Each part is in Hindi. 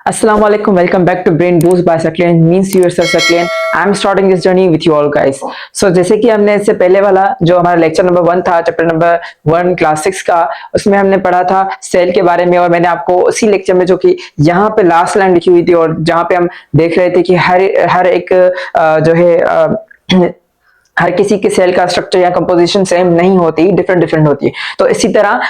Assalamu alaikum. Welcome back to Brain Boost by Saklian. Means yourself Saklian. I'm starting this journey with you all guys. So जैसे कि हमने इससे पहले वाला जो हमारा लेक्चर नंबर 1 था, चैप्टर नंबर 1 क्लास 6 का, उसमें हमने पढ़ा था सेल के बारे में। और मैंने आपको उसी लेक्चर में जो कि यहाँ पे लास्ट लाइन लिखी हुई थी और जहाँ पे हम देख रहे थे कि हर एक जो है हर किसी के सेल का स्ट्रक्चर या कंपोजिशन सेम नहीं होती, डिफरेंट होती है। तो इसी तरह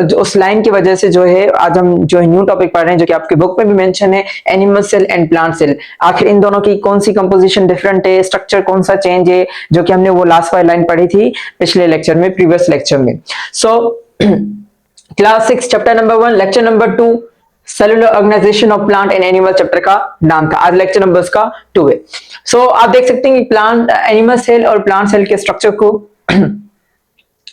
जो उस लाइन की वजह से जो है आज हम जो है न्यू टॉपिक पढ़ रहे हैं, जो कि आपके बुक में भी मेंशन है, animal cell and plant cell. आखिर इन दोनों की कौन सी कंपोजिशन डिफरेंट है, स्ट्रक्चर कौन सा चेंज है, जो कि हमने वो लास्ट वाली लाइन पढ़ी थी पिछले लेक्चर में, प्रीवियस लेक्चर में। So class 6 chapter number 1 lecture number 2 cellular organisation of plant and animal chapter का नाम था। आज लेक्चर नंबर उसका 2 है। सो आप देख सकते हैं कि प्लांट एनिमल सेल और प्लांट सेल के स्ट्रक्चर को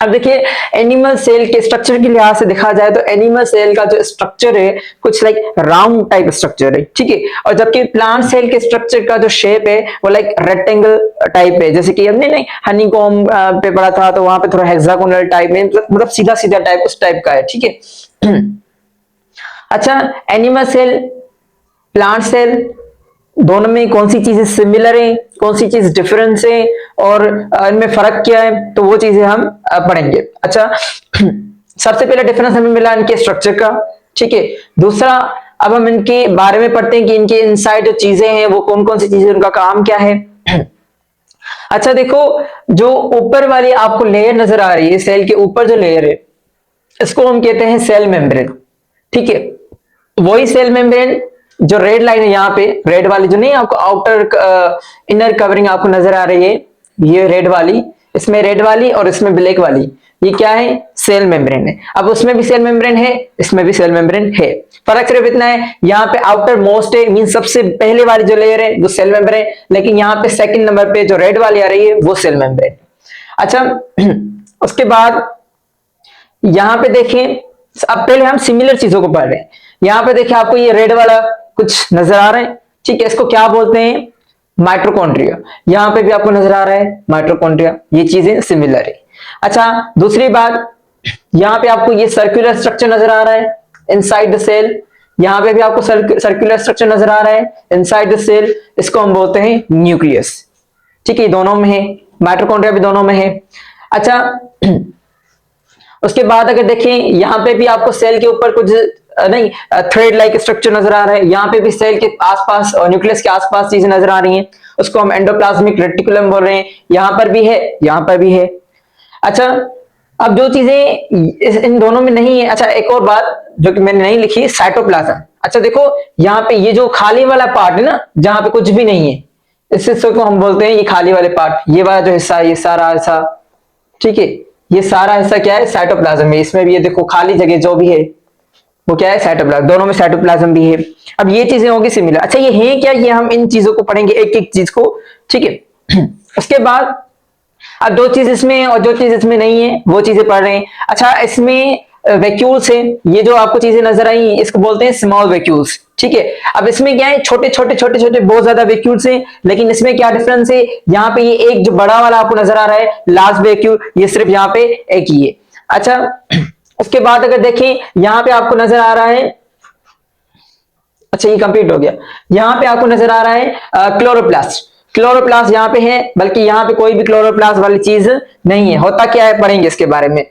अब देखिए, एनिमल सेल के स्ट्रक्चर के लिहाज से देखा जाए तो एनिमल सेल का जो स्ट्रक्चर है कुछ लाइक राउंड टाइप स्ट्रक्चर है, ठीक है। और जबकि प्लांट सेल के स्ट्रक्चर का जो शेप है वो लाइक रेक्टेंगल टाइप है। जैसे कि हमने नहीं हनीकॉम्ब पे पढ़ा था, तो वहां पे थोड़ा हेक्सागोनल टाइप में, मतलब सीधा सीधा टाइप, उस टाइप का है, ठीक है। अच्छा, एनिमल सेल प्लांट सेल दोनों में कौन सी चीजें सिमिलर है, कौन सी चीज डिफरेंस है और इनमें फर्क क्या है, तो वो चीजें हम पढ़ेंगे। अच्छा, सबसे पहला डिफरेंस हमें मिला इनके स्ट्रक्चर का, ठीक है। दूसरा, अब हम इनके बारे में पढ़ते हैं कि इनके इनसाइड जो चीजें हैं वो कौन कौन सी चीजें, उनका काम क्या है। अच्छा देखो, जो ऊपर वाली आपको लेयर नजर आ रही है, सेल के ऊपर जो लेयर है, इसको हम कहते हैं सेल मेम्ब्रेन, ठीक है। वही सेल मेम्ब्रेन जो रेड लाइन है यहाँ पे, रेड वाली जो नहीं आपको आउटर इनर कवरिंग आपको नजर आ रही है, ये रेड वाली, इसमें रेड वाली और इसमें ब्लैक वाली, ये क्या है, सेल मेम्ब्रेन है। अब उसमें भी सेल मेम्ब्रेन है, इसमें भी सेल मेम्ब्रेन है। फर्क सिर्फ इतना है, यहाँ पे आउटर मोस्ट है, मीन सबसे पहले वाली जो लेयर है वो सेल मेम्ब्रेन, लेकिन यहाँ पे सेकंड नंबर पे जो रेड वाली आ रही है वो सेल मेम्ब्रेन। अच्छा, उसके बाद यहाँ पे देखें, अब पहले हम सिमिलर चीजों को पढ़ रहे हैं। यहाँ पे देखिए आपको ये रेड वाला कुछ नजर आ रहा है, ठीक है। इसको क्या बोलते हैं, माइटोकॉन्ड्रिया। यहाँ पे भी आपको नजर आ रहा है माइटोकॉन्ड्रिया, ये चीजें सिमिलर है। अच्छा, दूसरी बात, यहाँ पे आपको ये सर्कुलर स्ट्रक्चर नजर आ रहा है इनसाइड द सेल, यहाँ पे भी आपको सर्कुलर स्ट्रक्चर नजर आ रहा है इनसाइड द सेल, इसको हम बोलते हैं न्यूक्लियस, ठीक है। दोनों में है, माइटोकॉन्ड्रिया भी दोनों में है। अच्छा, उसके बाद अगर देखें, यहाँ पे भी आपको सेल के ऊपर कुछ नहीं थ्रेड लाइक स्ट्रक्चर नजर आ रहा है, यहाँ पे भी सेल के आसपास और न्यूक्लियस के आसपास चीजें नजर आ रही हैं, उसको हम एंडोप्लाज्मिक रेटिकुलम बोल रहे हैं। यहाँ पर भी है, यहाँ पर भी है। अच्छा, अब जो चीजें इन दोनों में नहीं है, अच्छा एक और बात जो कि मैंने नहीं लिखी, साइटोप्लाज्म। अच्छा देखो, यहाँ पे ये जो खाली वाला पार्ट है ना, जहां पे कुछ भी नहीं है, इस हिस्से को हम बोलते हैं ये खाली वाले पार्ट, ये वाला जो हिस्सा, ये सारा हिस्सा, ठीक है, ये सारा हिस्सा क्या है, साइटोप्लाज्म है। इसमें भी ये देखो खाली जगह जो भी है वो क्या है, साइटोप्लाज्म। दोनों में साइटोप्लाज्म भी है। अब ये चीजें होगी सिमिलर। अच्छा, ये है क्या, ये हम इन चीजों को पढ़ेंगे एक एक चीज को, ठीक है। उसके बाद अब दो चीज इसमें और जो चीज इसमें नहीं है वो चीजें पढ़ रहे हैं। अच्छा, इसमें वैक्यूल्स है, ये जो आपको चीजें नजर आई इसको बोलते हैं स्मॉल वैक्यूल्स, ठीक है। अब इसमें क्या है, छोटे छोटे छोटे छोटे बहुत ज्यादा वैक्यूल्स हैं, लेकिन इसमें क्या डिफरेंस है, यहाँ पे ये एक जो बड़ा वाला आपको नजर आ रहा है लार्ज वैक्यूल, ये सिर्फ यहाँ पे एक ही है। अच्छा, उसके बाद अगर देखें, यहाँ पे आपको नजर आ रहा है, अच्छा ये कंप्लीट हो गया, यहाँ पे आपको नजर आ रहा है क्लोरोप्लास्ट। क्लोरोप्लास्ट यहाँ पे है, बल्कि यहाँ पे कोई भी क्लोरोप्लास्ट वाली चीज नहीं है। होता क्या है, पढ़ेंगे इसके बारे में।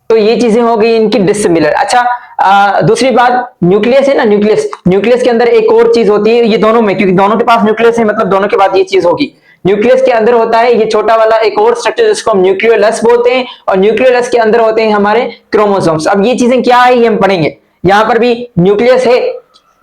तो ये चीजें हो गई इनकी डिसिमिलर। अच्छा, दूसरी बात, न्यूक्लियस है ना, न्यूक्लियस के अंदर एक और चीज होती है, ये दोनों में, क्योंकि दोनों के पास न्यूक्लियस है, मतलब दोनों के बाद ये चीज होगी। न्यूक्लियस के अंदर होता है ये छोटा वाला एक और स्ट्रक्चर जिसको हम न्यूक्लियोलस बोलते हैं, और न्यूक्लियोलस के अंदर होते हैं हमारे क्रोमोसोम्स। अब ये चीजें क्या है ये हम पढ़ेंगे। यहाँ पर भी न्यूक्लियस है,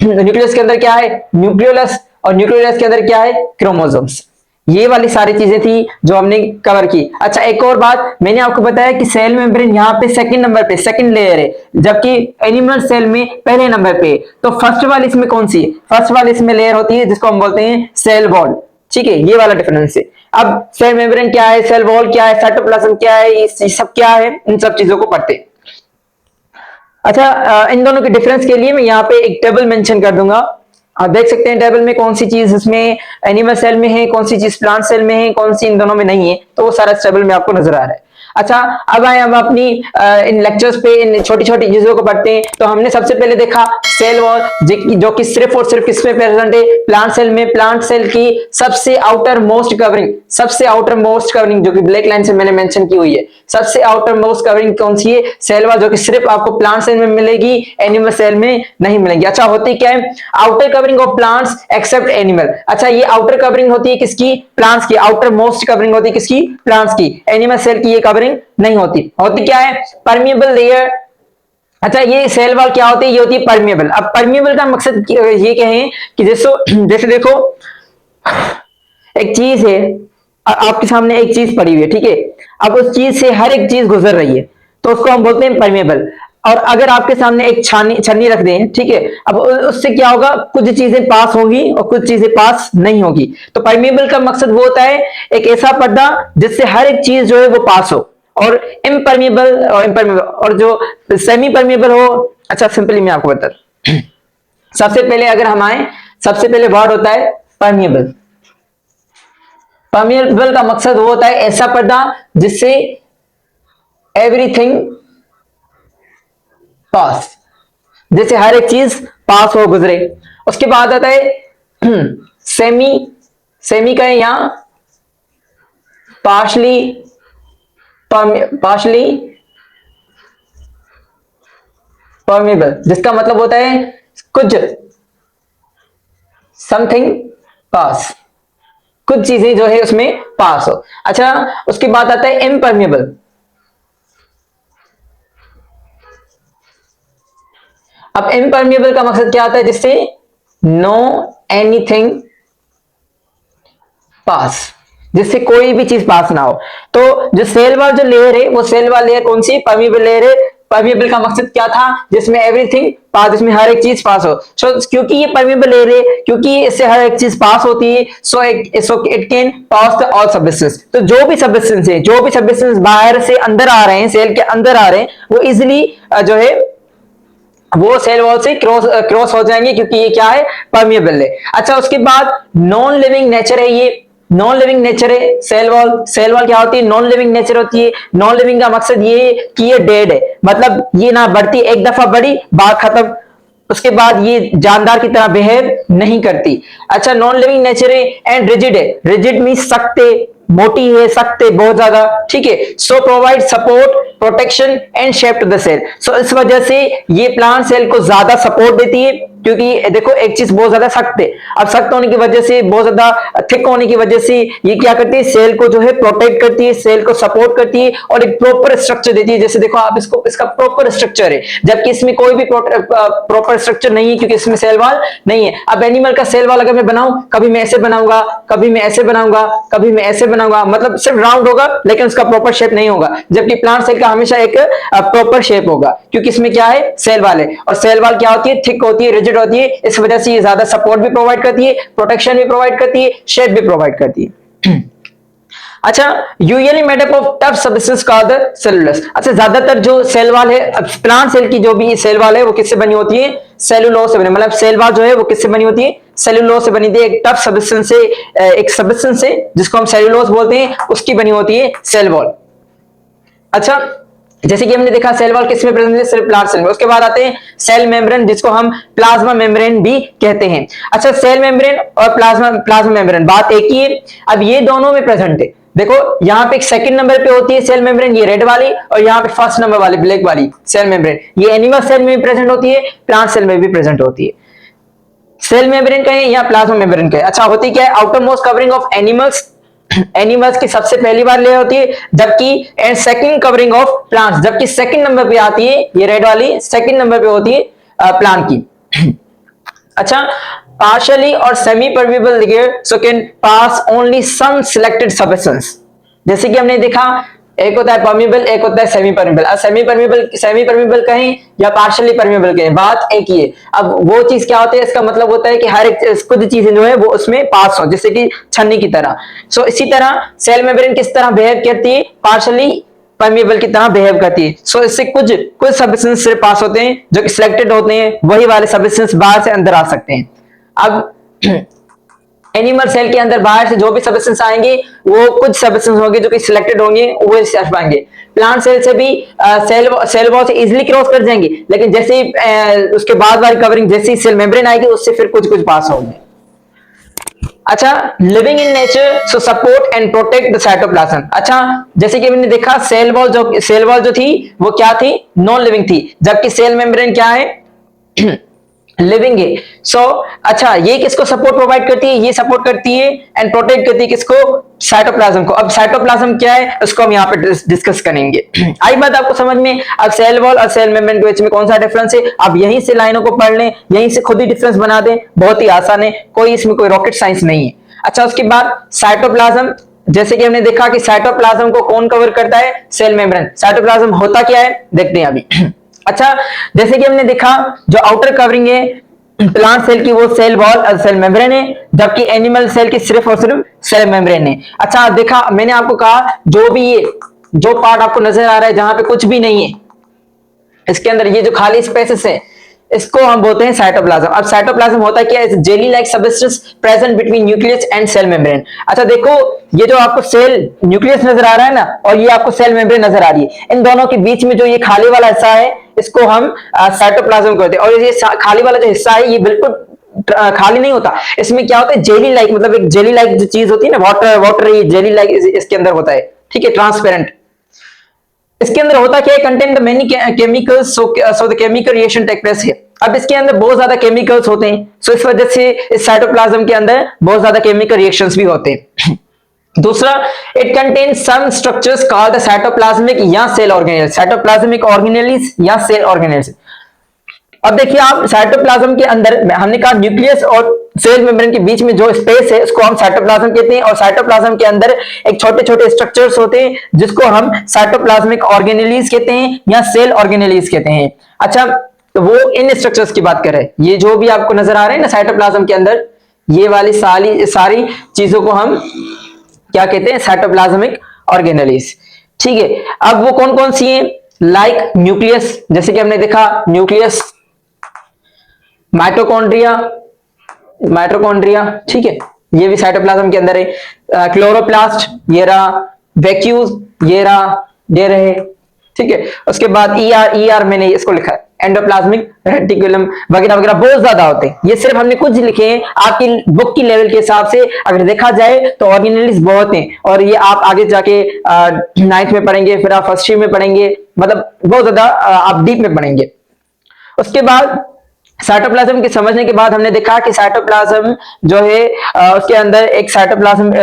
न्यूक्लियस के अंदर क्या है, न्यूक्लियोलस, और न्यूक्लियोलस के अंदर क्या है, क्रोमोसोम्स। ये वाली सारी चीजें थी जो हमने कवर की। अच्छा, एक और बात, मैंने आपको बताया कि सेल मेम्ब्रेन यहाँ पे सेकंड नंबर पे, सेकंड लेयर है, जबकि एनिमल सेल में पहले नंबर पे। तो फर्स्ट वाली इसमें कौन सी है, फर्स्ट वाली इसमें लेयर होती है जिसको हम बोलते हैं सेल वॉल, ठीक है। ये वाला डिफरेंस है। अब सेल मेम्ब्रेन क्या है, सेल वॉल क्या है, साइटोप्लाज्म क्या है, ये सब क्या है, इन सब चीजों को पढ़ते हैं। अच्छा, इन दोनों के डिफरेंस के लिए मैं यहाँ पे एक टेबल मेंशन कर दूंगा। आप देख सकते हैं टेबल में कौन सी चीज इसमें एनिमल सेल में है, कौन सी चीज प्लांट सेल में है, कौन सी इन दोनों में नहीं है, तो वो सारा टेबल में आपको नजर आ रहा है। अच्छा, अब आए हम अपनी इन लेक्चर्स पे इन छोटी छोटी चीजों को पढ़ते हैं। तो हमने सबसे पहले देखा सेल वॉल, जो कि सिर्फ और सिर्फ किसमें प्रेजेंट है, प्लांट सेल में। प्लांट सेल की सबसे आउटर मोस्ट कवरिंग, सबसे आउटर मोस्ट कवरिंग जो कि ब्लैक लाइन से मैंने मेंशन की हुई है, सबसे आउटर मोस्ट कवरिंग कौन सी है, सेल वॉल, जो कि सिर्फ आपको प्लांट सेल में मिलेगी, एनिमल सेल में नहीं मिलेगी। अच्छा, होती क्या है, outer covering of plants except animal. अच्छा, ये आउटर कवरिंग होती है किसकी, प्लांट्स की। आउटर मोस्ट कवरिंग होती है किसकी, प्लांट्स की। एनिमल सेल की ये कवरिंग नहीं होती। होती क्या है, परमिएबल लेयर। अच्छा, ये सेल वॉल क्या होती है, ये होती है परमिएबल। अब परमिएबल का मकसद ये क्या है कि जैसे देखो एक चीज है, आपके सामने एक चीज पड़ी हुई है, ठीक है, अब उस चीज से हर एक चीज गुजर रही है, तो उसको हम बोलते हैं परमिएबल। और अगर आपके सामने एक छन्नी रख दें, ठीक है, अब उससे क्या होगा, कुछ चीजें पास होगी और कुछ चीजें पास नहीं होगी। तो परमिएबल का मकसद वो होता है एक ऐसा पर्दा जिससे हर एक चीज जो है वो पास हो। और इम्परमिएबल और जो सेमी परमिएबल हो। अच्छा, सिंपली मैं आपको बता दूं, सबसे पहले अगर हम आए, सबसे पहले वर्ड होता है परमिएबल। परमिएबल का मकसद वो होता है ऐसा पर्दा जिससे एवरीथिंग पास, जैसे हर एक चीज पास हो, गुजरे। उसके बाद आता है सेमी, सेमी का है यहां पार्शली, पार्शली परमिएबल, जिसका मतलब होता है कुछ, समथिंग पास, कुछ चीजें जो है उसमें पास हो। अच्छा, उसके बाद आता है इम्परमिएबल। अब इम्परमिएबल का मकसद क्या आता है, जिससे नो एनीथिंग पास, जिससे कोई भी चीज पास ना हो। तो जो सेल वाल जो लेयर है, वो सेल वाल लेयर कौन सी, परमिएबल लेयर है। परमिएबल का मकसद क्या था, जिसमें एवरीथिंग पास, जिसमें हर एक चीज पास हो। सो क्योंकि ये परमिएबल लेयर है, क्योंकि इससे हर एक चीज पास होती है, so it can pass the all substance. तो जो भी सब्सटेंस है, जो भी सब्सटेंस बाहर से अंदर आ रहे हैं, सेल के अंदर आ रहे हैं, वो इजिली जो है वो सेल वॉल से क्रॉस हो जाएंगे, क्योंकि ये क्या है, परमिएबल है। अच्छा, उसके बाद नॉन लिविंग नेचर है, ये नॉन लिविंग नेचर है सेल वॉल। सेल वॉल क्या होती है, नॉन लिविंग नेचर होती है। नॉन लिविंग का मकसद ये है कि ये डेड है, मतलब ये ना बढ़ती, एक दफा बढ़ी बात खत्म, उसके बाद ये जानदार की तरह बिहेव नहीं करती। अच्छा, नॉन लिविंग नेचर है एंड रिजिड है। रिजिड मीन सख्त है, मोटी है, सख्त है बहुत ज्यादा, ठीक है। So provide support, protection and shape to the cell. सो इस वजह से ये प्लांट सेल को ज्यादा सपोर्ट देती है, क्योंकि देखो एक चीज बहुत ज्यादा सख्त है, अब सख्त होने की वजह से, बहुत ज्यादा थिक होने की वजह से ये क्या करती है, सेल को जो है प्रोटेक्ट करती है, सेल को सपोर्ट करती है और एक प्रॉपर स्ट्रक्चर देती है। जैसे देखो आप इसको, इसका प्रॉपर स्ट्रक्चर है, जबकि इसमें कोई भी प्रॉपर स्ट्रक्चर नहीं है, क्योंकि इसमें सेल वॉल नहीं है। अब एनिमल का सेल वॉल अगर मैं बनाऊं, कभी मैं ऐसे बनाऊंगा, कभी मैं ऐसे बनाऊंगा, कभी मैं ऐसे बनाऊंगा, मतलब सिर्फ राउंड होगा लेकिन उसका प्रॉपर शेप नहीं होगा। जबकि प्लांट सेल का हमेशा एक प्रॉपर शेप होगा, क्योंकि इसमें क्या है, सेल वॉल है। और सेल वॉल क्या होती है, थिक होती है, रिजिड होती है, इस वजह से ये ज्यादा सपोर्ट भी प्रोवाइड करती है, प्रोटेक्शन भी प्रोवाइड करती है, शेप भी प्रोवाइड करती है। अच्छा, usually made up of tough substance called cellulose. अच्छा, ज्यादातर जो सेल वॉल है, प्लांट सेल की जो भी सेल वॉल है, वो किससे बनी होती है, सेलुलोस से बनी, मतलब सेल वॉल जो है वो किससे बनी होती है, सेलुलोस से बनी थी। एक टफ सब्सटेंस से, एक सब्सटेंस से जिसको हम सेलुलोस बोलते हैं, उसकी बनी होती है सेल वॉल। अच्छा, जैसे कि हमने देखा सेल वॉल किसमें प्रेजेंट है, सिर्फ प्लांट सेल में। उसके बाद आते हैं सेल मेम्ब्रेन, जिसको हम प्लाज्मा मेम्ब्रेन भी कहते हैं। अच्छा, सेल मेम्ब्रेन और प्लाज्मा मेम्ब्रेन बात एक ही है। अब ये दोनों में प्रेजेंट है। देखो यहाँ पे एक सेकंड नंबर पे होती है सेल मेम्ब्रेन, ये रेड वाली, और यहाँ पे फर्स्ट नंबर वाली ब्लैक वाली सेल मेम्ब्रेन, ये एनिमल सेल में भी प्रेजेंट होती है, प्लांट सेल में भी प्रेजेंट होती है। सेल मेम्ब्रेन का है या प्लाज्मा मेम्ब्रेन का है। अच्छा, होती क्या है, outer most covering of animals, animals की सबसे पहली बार लेयर होती है, जबकि and second covering of plants, जबकि सेकंड नंबर पे आती है ये रेड वाली, सेकंड नंबर पे होती है प्लांट की। अच्छा, पार्शियली और semi permeable layer so can pass only some selected substance. जैसे कि हमने देखा, एक होता है परमिएबल, एक होता है सेमी परमिएबल। सेमी परमिएबल कहें या पार्शियली परमिएबल कहें, बात एक ही है। अब वो चीज क्या होती है, इसका मतलब होता है कि हर एक कुछ चीजें जो है वो उसमें पास हो, जैसे कि छन्नी की तरह। सो इसी तरह सेल मेम्ब्रेन किस तरह बिहेव करती है, पार्शियली परमिएबल की तरह बिहेव करती है। सो इससे कुछ कुछ सब्सटेंस सिर्फ पास होते हैं, जो कि सिलेक्टेड होते हैं, वही वाले सब्सटेंस बाहर से अंदर आ सकते हैं। अब एनिमल सेल के अंदर बाहर से जो भी सब्सटेंस आएंगे वो कुछ सब्सटेंस होंगे जो कि सिलेक्टेड होंगे, वो इस पाएंगे। प्लांट सेल से भी सेल वॉल से इजीली क्रॉस कर जाएंगे, लेकिन जैसे ही उसके बाद वाली कवरिंग, जैसे ही सेल मेम्ब्रेन आएगी, उससे फिर कुछ कुछ पास होंगे। अच्छा, living in nature so support and protect the cytoplasm. अच्छा, जैसे कि हमने देखा सेल वॉल जो थी वो क्या थी, नॉन लिविंग थी, जबकि सेल मेम्ब्रेन क्या है लिविंग है। सो अच्छा, ये किसको सपोर्ट प्रोवाइड करती है, ये सपोर्ट करती है एंड प्रोटेक्ट करती है किसको, साइटोप्लाज्म को। अब साइटोप्लाज्म क्या है उसको हम यहाँ पे डिस्कस करेंगे। आई बात आपको समझ में। अब सेल वॉल और सेल मेम्ब्रेन के बीच में कौन सा डिफरेंस है, अब यहीं से लाइनों को पढ़ लें, यहीं से खुद ही डिफरेंस बना दें, बहुत ही आसान है, कोई इसमें कोई रॉकेट साइंस नहीं है। अच्छा, उसके बाद साइटोप्लाज्म, जैसे कि हमने देखा कि साइटोप्लाज्म को कौन कवर करता है, सेल मेम्ब्रेन। साइटोप्लाज्म होता क्या है देखते हैं अभी। अच्छा, जैसे कि हमने देखा जो आउटर कवरिंग है प्लांट सेल की वो सेल वॉल और सेल मेम्ब्रेन है, जबकि एनिमल सेल की सिर्फ और सिर्फ सेल मेम्ब्रेन है। अच्छा देखा, मैंने आपको कहा जो भी ये जो पार्ट आपको नजर आ रहा है जहां पे कुछ भी नहीं है, इसके अंदर ये जो खाली स्पेसेस है, इसको हम बोलते हैं साइटोप्लाज्म। अब साइटोप्लाज्म होता क्या है, jelly like substance present between nucleus and cell membrane. अच्छा देखो, ये जो आपको सेल न्यूक्लियस नजर आ रहा है ना, और ये आपको सेल मेम्ब्रेन नजर आ रही है, इन दोनों के बीच में जो ये खाली वाला हिस्सा है इसको हम साइटोप्लाज्म कहते हैं। और ये खाली वाला जो हिस्सा है ये बिल्कुल खाली नहीं होता, इसमें क्या होता है जेली लाइक, मतलब एक जेली लाइक जो चीज होती है ना, वाटर ये जेली लाइक इसके अंदर होता है, ठीक है, ट्रांसपेरेंट। इसके अंदर होता क्या है, contain the many chemicals, so the chemical reaction take place here. अब इसके अंदर बहुत ज्यादा केमिकल्स होते हैं, सो इस वजह से इस साइटोप्लाज्म के अंदर बहुत ज्यादा केमिकल रिएक्शंस भी होते हैं। दूसरा, it contains some structures called the cytoplasmic या सेल ऑर्गेनेल, साइटोप्लाज्मिक ऑर्गेनेलिस या सेल ऑर्गेनेल्स। अब देखिए आप, साइटोप्लाज्म के अंदर हमने कहा न्यूक्लियस और सेल मेम्ब्रेन के बीच में जो स्पेस है उसको हम साइटोप्लाज्म कहते हैं, और साइटोप्लाज्म के अंदर एक छोटे छोटे स्ट्रक्चर्स होते हैं जिसको हम साइटोप्लाज्मिक ऑर्गेनेलिस कहते हैं या सेल ऑर्गेनेलिस कहते हैं। अच्छा, तो वो इन स्ट्रक्चर्स की बात करें, ये जो भी आपको नजर आ रहे हैं ना साइटोप्लाज्म के अंदर, ये वाली सारी चीजों को हम क्या कहते हैं, साइटोप्लाज्मिक ऑर्गेनेलिस। ठीक है, अब वो कौन कौन सी है, लाइक न्यूक्लियस, जैसे कि हमने देखा न्यूक्लियस, माइटोकॉन्ड्रिया, ठीक है, ये भी साइटोप्लाज्म के अंदर है। क्लोरोप्लास्ट ये रहा, वैक्यूल ये रहे, ठीक है। उसके बाद ईआर मैंने इसको लिखा है, एंडोप्लाज्मिक रेटिकुलम वगैरह वगैरह बहुत ज्यादा होते हैं। ये सिर्फ हमने कुछ लिखे हैं, आपकी बुक की लेवल के हिसाब से अगर देखा जाए तो ऑर्गेनेलिस बहुत हैं, और ये आप आगे जाके 9th में पढ़ेंगे, फिर आप फर्स्ट ईयर में पढ़ेंगे, मतलब बहुत ज्यादा आप डीप में पढ़ेंगे। उसके बाद साइटोप्लाज्म के समझने के बाद हमने देखा कि साइटोप्लाज्म जो है उसके अंदर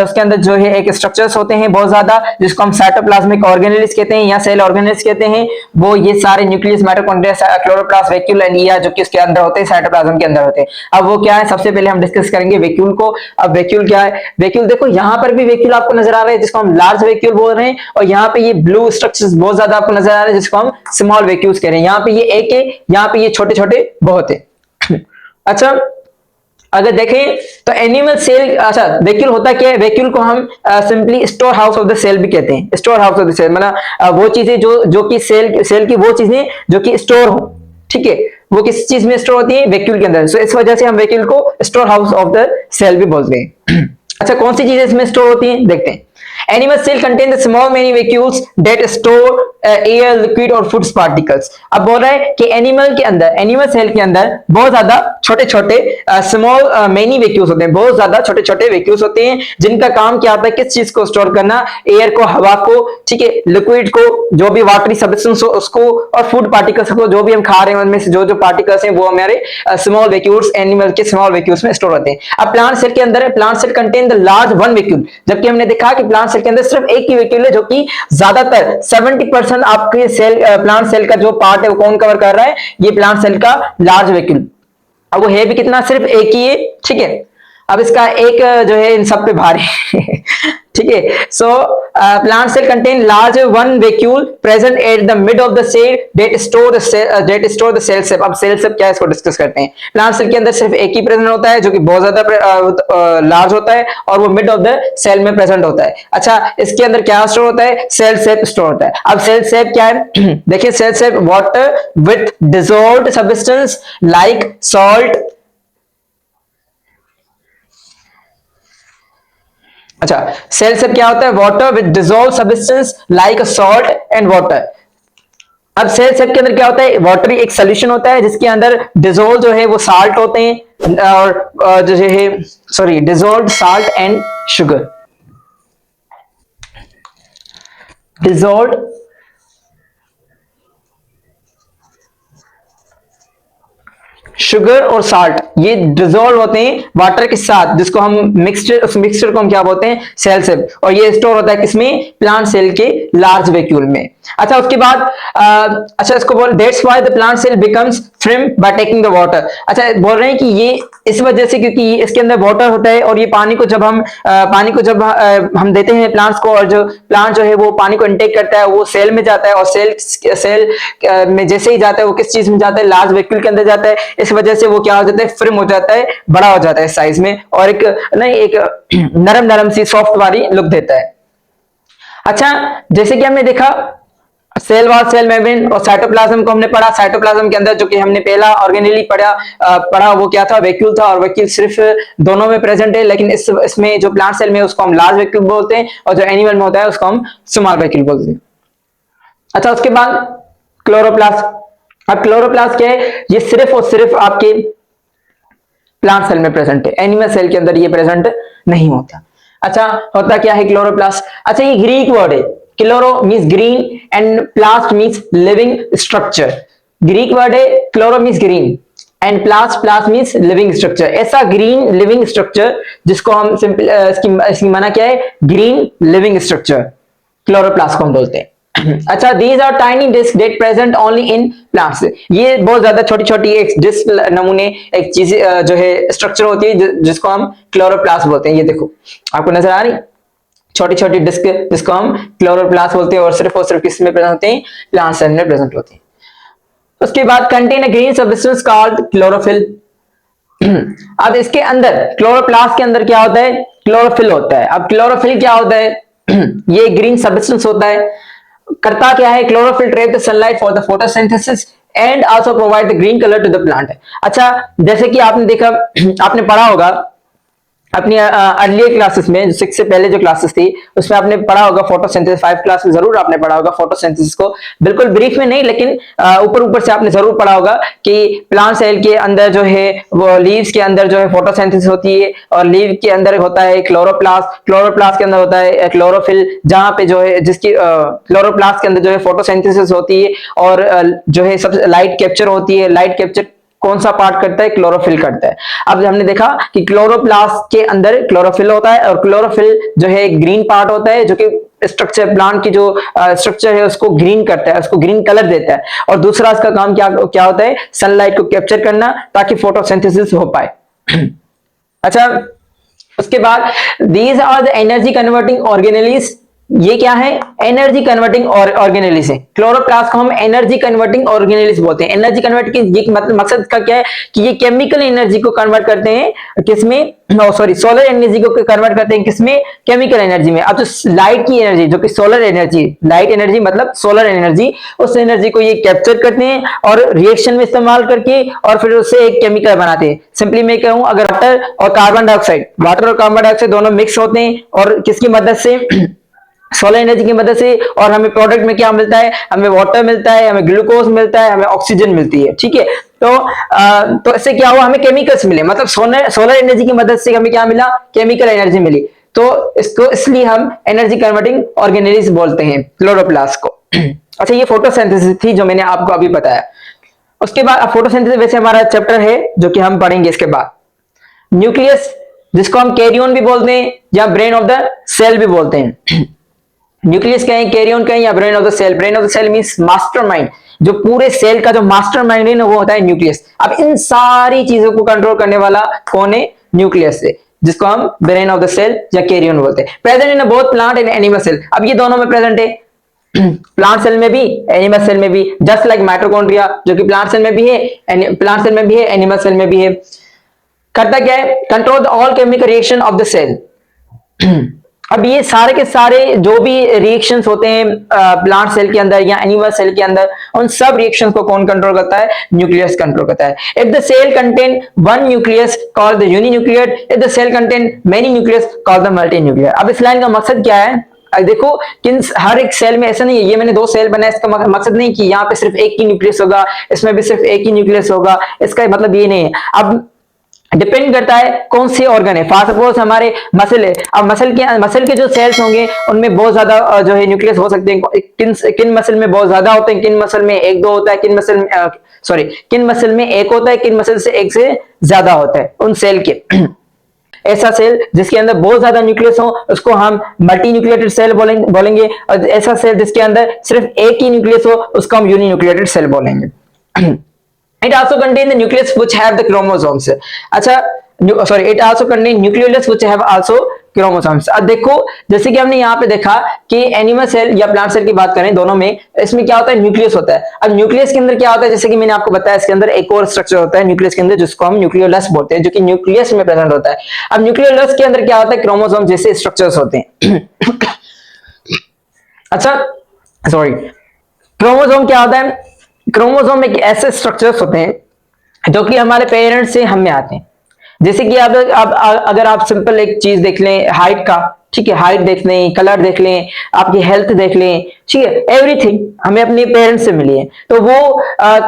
उसके अंदर जो है एक स्ट्रक्चर्स होते हैं बहुत ज्यादा, जिसको हम साइटोप्लाज्मिक ऑर्गेनेल्स कहते हैं या सेल ऑर्गेनेल्स कहते हैं। वो ये सारे nucleus, mitochondria, chloroplast, vacuole and ER जो कि उसके अंदर होते हैं, साइटोप्लाज्म के अंदर होते हैं। अब वो क्या है, सबसे पहले हम डिस्कस करेंगे वैक्यूल को। अब वैक्यूल क्या है, वैक्यूल देखो यहाँ पर भी वैक्यूल आपको नजर आ रहा है जिसको हम लार्ज वैक्यूल बोल रहे हैं, और यहाँ पे ये ब्लू स्ट्रक्चर्स बहुत ज्यादा आपको नजर आ रहे हैं जिसको हम स्मॉल वैक्यूल्स कह रहे हैं। यहाँ पे ये एक है, यहाँ पे ये छोटे छोटे बहुत है। अच्छा, अगर देखें तो एनिमल सेल, अच्छा वैक्यूल होता क्या है, वैक्यूल को हम simply store house of the cell भी कहते हैं। Store house of the cell मतलब वो चीजें जो कि सेल की वो चीजें जो कि स्टोर हो, ठीक है, वो किस चीज में स्टोर होती है, वैक्यूल के अंदर। सो इस वजह से हम वैक्यूल को store house of the cell भी बोलते हैं। अच्छा, कौन सी चीजें इसमें स्टोर होती हैं देखते हैं। Animal cell contain the small many vacuoles that store air, liquid और foods particles। अब बोल रहा है कि एनिमल सेल के अंदर बहुत ज्यादा छोटे छोटे स्मॉल मेनी वैक्यूल्स होते हैं, बहुत ज्यादा छोटे छोटे वैक्यूल्स होते हैं जिनका काम क्या होता है, किस चीज को स्टोर करना, एयर को, हवा को, ठीक है, लिक्विड को, जो भी वाटरी सब्सटेंस हो उसको, और फूड पार्टिकल्स को, जो भी हम खा रहे हैं उनमें से जो जो पार्टिकल्स हैं वो हमारे स्मॉल वैक्यूल्स, एनिमल के स्मॉल वैक्यूल्स में स्टोर होते हैं। अब प्लांट सेल के अंदर है, plant cell contain the large one vacuole, जबकि हमने देखा कि प्लांट सेल के अंदर सिर्फ एक ही वैक्यूल है जो कि ज्यादातर 70% आपके प्लांट सेल का जो पार्ट है वो कौन कवर कर रहा है, ये प्लांट सेल का लार्ज वैक्यूल। अब वो है भी कितना, सिर्फ एक ही है, ठीक है। अब इसका एक जो है इन सब पे भारी ठीक है। So plant cell contain large one vacuole present at the mid of the cell that store the cell shape. अब सेल शेप क्या है इसको डिस्कस करते हैं। प्लांट सेल के अंदर सिर्फ एक ही प्रेजेंट होता है जो कि बहुत ज्यादा लार्ज होता है, और वो मिड ऑफ द सेल में प्रेजेंट होता है। अच्छा, इसके अंदर क्या स्टोर होता है, सेल शेप स्टोर होता है। अब सेल शेप क्या है देखिए, cell shape water with dissolved substance like salt, अच्छा, सेल से क्या होता है, water with dissolve substance like a salt and water. अब सेल सेट के अंदर क्या होता है, वाटर एक सोल्यूशन होता है जिसके अंदर डिजोल्व जो है वो साल्ट होते हैं, और जो है sorry dissolve salt and sugar, dissolve sugar और साल्ट ये डिजोल्व होते हैं वाटर के साथ, जिसको हम मिक्सचर, उस मिक्सचर को हम क्या बोलते हैं, सेल सेल, और ये स्टोर होता है किसमें, प्लांट सेल के लार्ज वैक्यूल में। अच्छा, उसके बाद अच्छा इसको बोल, that's why the plant cell becomes trim by taking the water. अच्छा, बोल रहे हैं कि ये इस वजह से क्योंकि इसके अंदर वाटर होता है, और ये पानी को जब हम हम देते हैं प्लांट्स को, और जो प्लांट जो है वो पानी को इनटेक करता है, वो सेल में जाता है, और सेल में जैसे ही जाता है वो किस चीज में जाता है, लार्ज वैक्यूल के अंदर जाता है। इस वजह से वो क्या हो जाता है, फ्रिम हो जाता है, बड़ा हो जाता है साइज में, और एक नहीं एक नरम नरम सी सॉफ्ट वाली लुक देता है। अच्छा, जैसे कि हमने देखा सेल वॉल, सेल मेम्ब्रेन और साइटोप्लाज्म को हमने पढ़ा। साइटोप्लाज्म के अंदर जो कि हमने पहला ऑर्गेनेली पढ़ा वो क्या था, वैक्यूल था, और वैक्यूल सिर्फ दोनों में प्रेजेंट है, लेकिन इसमें जो प्लांट सेल में उसको हम लार्ज वैक्यूल बोलते हैं, और जो एनिमल में होता है उसको हम स्मॉल वैक्यूल बोलते हैं। अच्छा, उसके बाद क्लोरोप्लास्ट। अब क्लोरोप्लास्ट क्या है, ये सिर्फ और सिर्फ आपके प्लांट सेल में प्रेजेंट है, एनिमल सेल के अंदर ये प्रेजेंट नहीं होता। अच्छा, होता क्या है क्लोरोप्लास्ट, अच्छा ये ग्रीक वर्ड है, chloro means green and plast means living structure. Greek word है, chloro means green and plast means living structure. ऐसा ग्रीन लिविंग स्ट्रक्चर जिसको हम सिंपल इसकी माना क्या है, ग्रीन लिविंग स्ट्रक्चर, क्लोरोप्लास्ट को हम बोलते हैं। अच्छा, these are tiny disc that present only in plants. ये बहुत ज्यादा छोटी छोटी एक डिस्क नमूने एक चीज जो है स्ट्रक्चर होती है जिसको हम क्लोरोप्लास्ट बोलते हैं। ये देखो आपको नजर आ रही छोटी छोटी डिस्क जिसको हम क्लोरोप्लास्ट बोलते हैं, और सिर्फ किस में प्रेजेंट होते हैं, प्लांट सेल में प्रेजेंट होते हैं। उसके बाद contain a green substance called chlorophyll. अब इसके अंदर क्लोरोप्लास्ट के अंदर क्या होता है, क्लोरोफिल होता है। अब क्लोरोफिल क्या होता है, ये ग्रीन सब्सटेंस होता है, करता क्या है, chlorophyll trap the sunlight for the photosynthesis and also provide the green colour to the plant. अच्छा, जैसे कि आपने देखा आपने पढ़ा होगा अपनी अर्लियर क्लासेस में, 6 से पहले जो क्लासेस थी उसमें आपने पढ़ा होगा फोटोसिंथेसिस, 5 क्लास में जरूर आपने पढ़ा होगा फोटोसिंथेसिस को, बिल्कुल ब्रीफ में नहीं लेकिन ऊपर ऊपर से आपने जरूर पढ़ा होगा कि प्लांट सेल के अंदर जो है वो लीव्स के अंदर जो है फोटोसिंथेसिस होती है, और लीव के अंदर होता है क्लोरोप्लास्ट, क्लोरोप्लास्ट के अंदर होता है क्लोरोफिल, जहां पे जो है जिसकी क्लोरोप्लास्ट के अंदर जो है फोटोसिंथेसिस होती है, और जो है सब लाइट कैप्चर होती है। लाइट कैप्चर कौन सा पार्ट करता है, क्लोरोफिल करता है। अब हमने देखा कि क्लोरोप्लास्ट के अंदर क्लोरोफिल होता है, और क्लोरोफिल जो है ग्रीन पार्ट होता है जो कि स्ट्रक्चर, प्लांट की जो स्ट्रक्चर है उसको ग्रीन करता है, उसको ग्रीन कलर देता है। और दूसरा इसका काम क्या क्या होता है, सनलाइट को कैप्चर करना ताकि फोटोसिंथेसिस हो पाए। अच्छा, उसके बाद these are the energy converting organelles. ये क्या है, एनर्जी कन्वर्टिंग ऑर्गेनेलिस है। क्लोरोप्लास्ट को हम एनर्जी कन्वर्टिंग ऑर्गेनेलिस बोलते हैं। एनर्जी कन्वर्ट की ये मतलब मकसद का क्या है कि ये केमिकल एनर्जी को कन्वर्ट करते हैं किसमें, सॉरी सोलर एनर्जी को कन्वर्ट करते हैं किसमें, केमिकल एनर्जी में। अब जो लाइट की एनर्जी जो कि सोलर एनर्जी, लाइट एनर्जी मतलब सोलर एनर्जी, उस एनर्जी को ये कैप्चर करते हैं और रिएक्शन में इस्तेमाल करके और फिर उससे एक केमिकल बनाते हैं। सिंपली मैं कहूं, अगर वाटर और कार्बन डाइऑक्साइड, वाटर और कार्बन डाइऑक्साइड दोनों मिक्स होते हैं और किसकी मदद से, सोलर एनर्जी की मदद से, और हमें प्रोडक्ट में क्या मिलता है, हमें वाटर मिलता है, हमें ग्लूकोज मिलता है, हमें ऑक्सीजन मिलती है। ठीक है, तो इससे क्या हुआ, हमें केमिकल्स मिले, मतलब सोलर एनर्जी की मदद से हमें क्या मिला, केमिकल एनर्जी मिली। तो इसको इसलिए हम एनर्जी कन्वर्टिंग ऑर्गेनेलिस बोलते हैं क्लोरोप्लास्ट को। अच्छा, ये फोटोसिंथेसिस थी जो मैंने आपको अभी बताया। उसके बाद फोटोसिंथेसिस वैसे हमारा चैप्टर है जो कि हम पढ़ेंगे इसके बाद। न्यूक्लियस, जिसको हम कैरियन भी बोलते हैं या ब्रेन ऑफ द सेल भी बोलते हैं। न्यूक्लियस कहें, कैरियन कहें या brain of the cell. Brain of the cell means mastermind, जो पूरे सेल का जो मास्टरमाइंड है ना वो होता है न्यूक्लियस। अब इन सारी चीजों को कंट्रोल करने वाला कौन है, न्यूक्लियस है, जिसको हम ब्रेन ऑफ द सेल या कैरियन बोलते हैं। Present in both plant and animal cell. अब ये दोनों में प्रेजेंट है, प्लांट सेल में भी एनिमल सेल में भी, जस्ट लाइक माइटोकॉन्ड्रिया जो कि प्लांट सेल में भी है, प्लांट सेल में भी है, एनिमल सेल में भी है। करता क्या है, control all chemical reaction of the cell. अब ये सारे के सारे जो भी रिएक्शंस होते हैं प्लांट सेल के अंदर या एनिमल सेल के अंदर, उन सब रिएक्शंस को कौन कंट्रोल करता है? न्यूक्लियस कंट्रोल करता है। If the cell contain one nucleus called the uninuclear, if the cell contain many nucleus called the multinuclear. अब इस लाइन का मकसद क्या है? देखो किन हर एक सेल में ऐसा नहीं है, ये मैंने दो सेल बनाया, इसका मकसद नहीं कि यहाँ पे सिर्फ एक ही न्यूक्लियस होगा, इसमें भी सिर्फ एक ही न्यूक्लियस होगा, इसका मतलब ये नहीं है। अब डिपेंड करता है कौन से ऑर्गन है। फॉर सपोज हमारे मसल है, अब मसल के जो सेल्स होंगे उनमें बहुत ज्यादा जो है न्यूक्लियस हो सकते हैं। किन मसल में बहुत ज्यादा होते हैं, किन मसल में एक दो होता है, किन मसल में किन मसल में एक होता है, किन मसल से एक से ज्यादा होता है उन सेल के। ऐसा सेल जिसके अंदर बहुत ज्यादा न्यूक्लियस हो उसको हम मल्टी न्यूक्लिएटेड सेल बोलेंगे, और ऐसा सेल जिसके अंदर सिर्फ एक ही न्यूक्लियस हो उसको हम यूनिन्यूक्लिएटेड सेल बोलेंगे। It also contain the nucleus which have the chromosomes. अच्छा, it also contain nucleolus which have also chromosomes. अब देखो जैसे कि हमने यहाँ पे देखा कि एनिमल सेल या प्लांट सेल की बात करें, दोनों में इसमें क्या होता है? न्यूक्लियस होता है। अब न्यूक्लियस के अंदर क्या होता है? जैसे कि मैंने आपको बताया, इसके अंदर एक और स्ट्रक्चर होता है न्यूक्लियस के अंदर जिसको हम न्यूक्लियोलस बोलते हैं, जो कि न्यूक्लियस में प्रेजेंट होता है। अब न्यूक्लियोलस के अंदर क्या होता है? क्रोमोसोम जैसे स्ट्रक्चर्स होते हैं। अच्छा सॉरी, क्रोमोसोम क्या होता है? क्रोमोसोम एक ऐसे स्ट्रक्चर्स होते हैं जो कि हमारे पेरेंट्स से हम में आते हैं। जैसे कि आप अगर आप सिंपल एक चीज देख लें, हाइट का, ठीक है, हाइट देख लें, कलर देख लें, आपकी हेल्थ देख लें, ठीक है, एवरीथिंग हमें अपने पेरेंट्स से मिली है। तो वो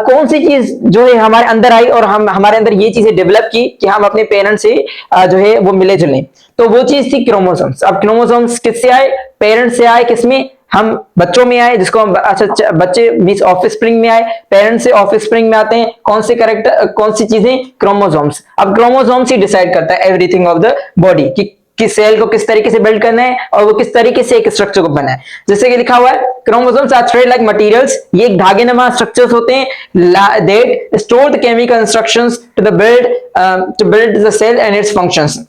कौन सी चीज जो है हमारे अंदर आई और हम हमारे अंदर ये चीजें डेवलप की कि हम अपने पेरेंट्स से जो है वो मिले जुले, तो वो चीज थी क्रोमोसोम्स। अब क्रोमोसोम्स किससे आए? पेरेंट्स से आए। किसमें? हम बच्चों में आए, जिसको हम अच्छा बच्चे मींस ऑफस्प्रिंग में आए, पेरेंट्स से ऑफस्प्रिंग में आते हैं। कौन से करेक्टर, कौन सी चीजें? क्रोमोसोम्स। अब क्रोमोसोम्स ही डिसाइड करता है एवरीथिंग ऑफ द बॉडी कि किस सेल को किस तरीके से बिल्ड करना है और वो किस तरीके से एक स्ट्रक्चर को बनाए। जैसे कि लिखा हुआ है, chromosomes are thread like materials, ये एक धागेनुमा स्ट्रक्चर्स होते हैं that store the chemical instructions to build the cell and its functions.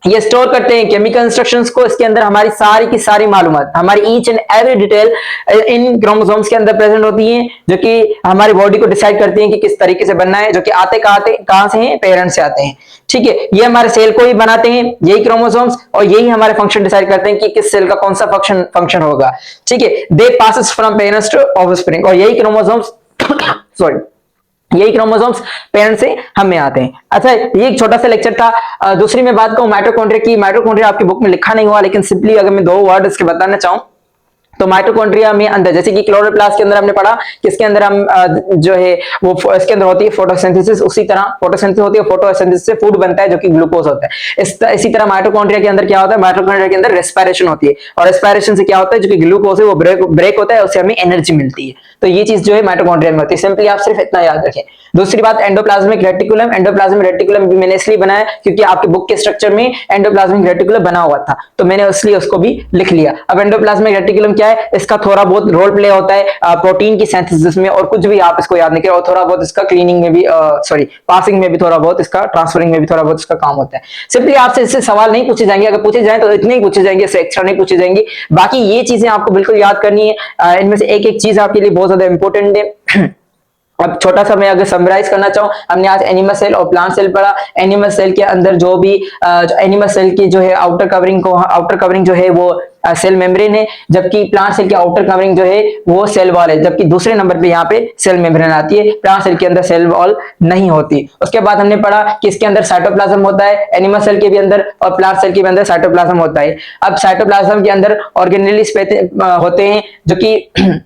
ये स्टोर करते हैं केमिकल इंस्ट्रक्शंस को, इसके अंदर हमारी सारी की सारी मालूमात, हमारी each and every detail in chromosomes के अंदर प्रेजेंट होती है, जो कि हमारी बॉडी को डिसाइड करती हैं कि किस तरीके से बनना है, जो कि आते कहां से हैं? पेरेंट्स से आते हैं। ठीक है, ये हमारे सेल को ही बनाते हैं यही क्रोमोसोम्स, और यही हमारे फंक्शन डिसाइड करते हैं कि किस सेल का कौन सा फंक्शन होगा। ठीक है, they passes from parents to offspring, और यही क्रोमोसोम्स यही क्रोमोसोम्स पेरेंट्स से हम में आते हैं। अच्छा, ये एक छोटा सा लेक्चर था। दूसरी मैं बात कहूं माइटोकॉन्ड्रिया की, माइटोकॉन्ड्रिया आपकी बुक में लिखा नहीं हुआ, लेकिन सिंपली अगर मैं दो वर्ड इसके बताना चाहूं तो माइटोकॉन्ड्रिया में अंदर, जैसे कि क्लोरोप्लास्ट के अंदर हमने पढ़ा कि इसके अंदर हम जो है वो इसके अंदर होती है फोटोसिंथेसिस, उसी तरह फोटोसिंथेसिस होती है, फोटोसिंथेसिस से फूड बनता है जो कि ग्लूकोज होता है। इसी तरह माइटोकॉन्ड्रिया के अंदर क्या होता है? माइटोकॉन्ड्रिया के अंदर रेस्पिरेशन होती है, और रेस्पिरेशन से क्या होता है? जो कि ग्लूकोज है वो ब्रेक होता है, उससे हमें एनर्जी मिलती है। तो ये चीज जो है माइटोकॉन्ड्रिया में होती है। सिंपली आप सिर्फ इतना याद रखें। दूसरी बात, एंडोप्लाज्मिक रेटिकुलम। एंडोप्लाज्मिक रेटिकुलम भी मैंने इसलिए बनाया क्योंकि आपके बुक के स्ट्रक्चर में एंडोप्लाज्मिक रेटिकुलम बना हुआ था, तो मैंने इसलिए उसको भी लिख लिया। अब एंडोप्लाज्मिक रेटिकुलम क्या है? इसका थोड़ा बहुत रोल प्ले होता है प्रोटीन की सिंथेसिस में, और कुछ भी आप इसको याद नहीं करें, और थोड़ा बहुत इसका क्लीनिंग में भी पासिंग में भी थोड़ा बहुत इसका, ट्रांसफरिंग में भी थोड़ा बहुत इसका काम होता है। सिंपली आपसे इससे सवाल नहीं पूछे जाएंगे, अगर पूछे जाए तो इतने ही पूछे जाएंगे, इससे एक्स्ट्रा नहीं पूछे जाएंगे। बाकी ये चीजें आपको बिल्कुल याद करनी है। इनमें से एक एक चीज आपके लिए बहुत ज्यादा इंपॉर्टेंट है। अब छोटा सा मैं अगर समराइज करना चाहूं, हमने आज एनिमल सेल और प्लांट सेल पढ़ा। एनिमल सेल के अंदर जो भी एनिमल सेल की जो है आउटर कवरिंग जो है वो सेल मेम्ब्रेन है, जबकि प्लांट सेल की आउटर कवरिंग जो है वो सेल वॉल है, जबकि दूसरे नंबर पे यहाँ पे सेल मेम्ब्रेन आती है। प्लांट सेल के अंदर सेल वॉल नहीं होती। उसके बाद हमने पढ़ा कि इसके अंदर साइटोप्लाज्म होता है, एनिमल सेल के भी अंदर और प्लांट सेल के भी अंदर साइटोप्लाज्म होता है। अब साइटोप्लाज्म के अंदर ऑर्गेनेल्स होते हैं, जो कि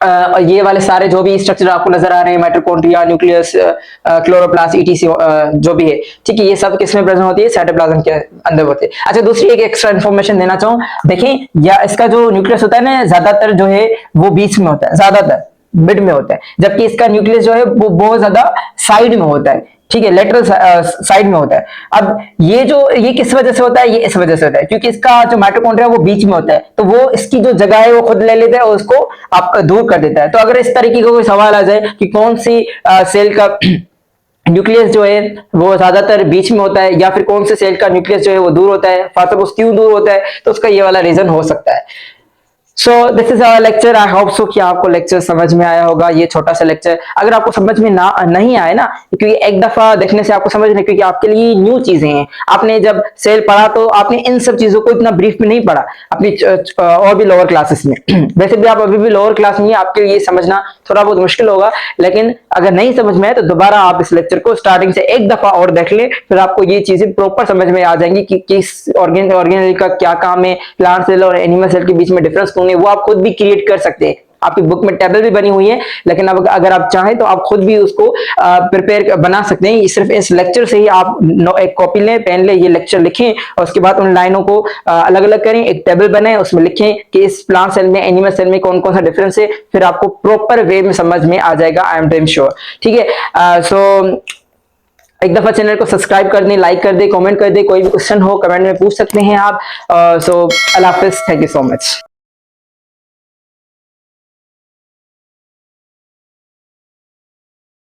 ये वाले सारे जो भी स्ट्रक्चर आपको नजर आ रहे हैं, माइटोकॉन्ड्रिया, न्यूक्लियस, क्लोरोप्लास्ट, ईटीसी जो भी है, ठीक है, ये सब किसमें प्रेजेंट होती है? साइटोप्लाज्म के अंदर होती है। अच्छा, दूसरी एक एक्स्ट्रा इन्फॉर्मेशन देना चाहूँ, देखें या इसका जो न्यूक्लियस होता है ना, ज्यादातर जो है वो बीच में होता है, ज्यादातर मिड में होता है, जबकि इसका न्यूक्लियस जो है वो बहुत ज्यादा साइड में होता है। ठीक है, लेटरल साइड में होता है। अब ये किस वजह से होता है? ये इस वजह से होता है क्योंकि इसका जो माइटोकॉन्ड्रिया वो बीच में होता है, तो वो इसकी जो जगह है वो खुद ले लेता है और उसको आप दूर कर देता है। तो अगर इस तरीके का कोई सवाल आ जाए कि कौन सी सेल का न्यूक्लियस जो है वो ज्यादातर बीच में होता है, या फिर कौन से सेल का न्यूक्लियस जो है वो दूर होता है, फॉर सपोज क्यों दूर होता है, तो उसका ये वाला रीजन हो सकता है। So this is our lecture. I hope so कि आपको लेक्चर समझ में आया होगा। ये छोटा सा लेक्चर अगर आपको समझ में ना नहीं आए ना, क्योंकि एक दफा देखने से आपको समझ नहीं, क्योंकि आपके लिए न्यू चीजें हैं। आपने जब सेल पढ़ा तो आपने इन सब चीजों को इतना ब्रीफ में नहीं पढ़ा अपनी और भी लोअर क्लासेस में। वैसे भी आप अभी भी लोअर क्लास में, आपके लिए समझना थोड़ा बहुत मुश्किल होगा, लेकिन अगर नहीं समझ में आए तो दोबारा आप इस लेक्चर को स्टार्टिंग से एक दफा और देख ले, फिर आपको ये चीजें प्रॉपर समझ में आ जाएंगी कि किस ऑर्गेनेल का क्या काम है, प्लांट सेल और एनिमल सेल के बीच में डिफरेंस कौन है, वो आप खुद भी क्रिएट कर सकते हैं। आपकी बुक में टेबल भी बनी हुई है, लेकिन अब अगर आप चाहें तो आप खुद भी उसको प्रिपेयर बना सकते हैं। सिर्फ इस लेक्चर से ही आप एक कॉपी लें, पेन लें, ये लेक्चर लिखें और उसके बाद उन लाइनों को अलग अलग करें, एक टेबल बनाएं, उसमें लिखें कि इस प्लांट सेल में एनिमल सेल में कौन कौन सा डिफरेंस है, फिर आपको प्रॉपर वे में समझ में आ जाएगा। I am damn sure. ठीक है, सो एक दफा चैनल को सब्सक्राइब कर दें, लाइक कर दें, कमेंट कर दें। कोई भी क्वेश्चन हो कमेंट में पूछ सकते हैं आप। सो अल्लाह हाफिज, थैंक यू सो मच।